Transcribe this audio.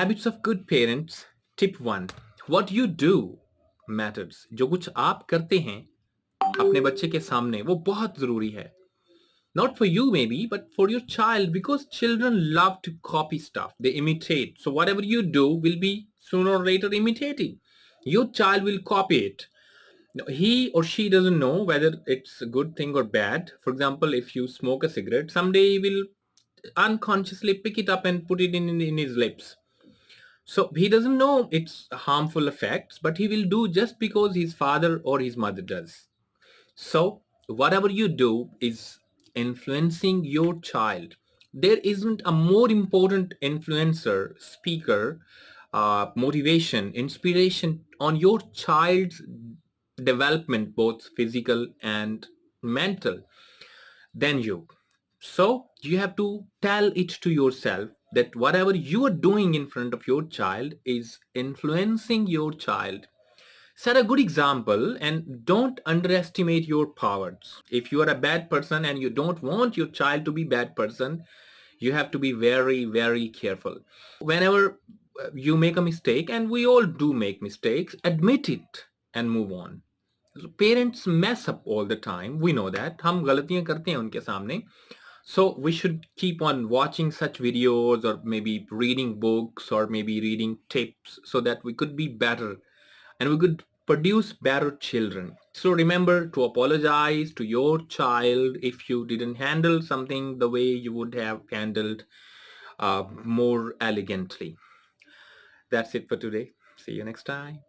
Habits of good parents. Tip 1. What you do matters. जो कुछ आप करते हैं अपने बच्चे के सामने वो बहुत जरूरी है. Not for you maybe, but for your child, because children love to copy stuff. They imitate. So whatever you do will be sooner or later imitating. Your child will copy it. No, he or she doesn't know whether it's a good thing or bad. For example, if you smoke a cigarette, someday he will unconsciously pick it up and put it in his lips. So he doesn't know its harmful effects, but he will do just because his father or his mother does. So whatever you do is influencing your child. There isn't a more important influencer, speaker, motivation, inspiration on your child's development, both physical and mental, than you. So you have to tell it to yourself that whatever you are doing in front of your child is influencing your child. Set a good example and don't underestimate your powers. If you are a bad person and you don't want your child to be bad person, you have to be very, very careful. Whenever you make a mistake, and we all do make mistakes, admit it and move on. So parents mess up all the time. We know that. हम गलतियां करते हैं उनके सामने. So we should keep on watching such videos or maybe reading books or maybe reading tips so that we could be better and we could produce better children. So remember to apologize to your child if you didn't handle something the way you would have handled more elegantly. That's it for today. See you next time.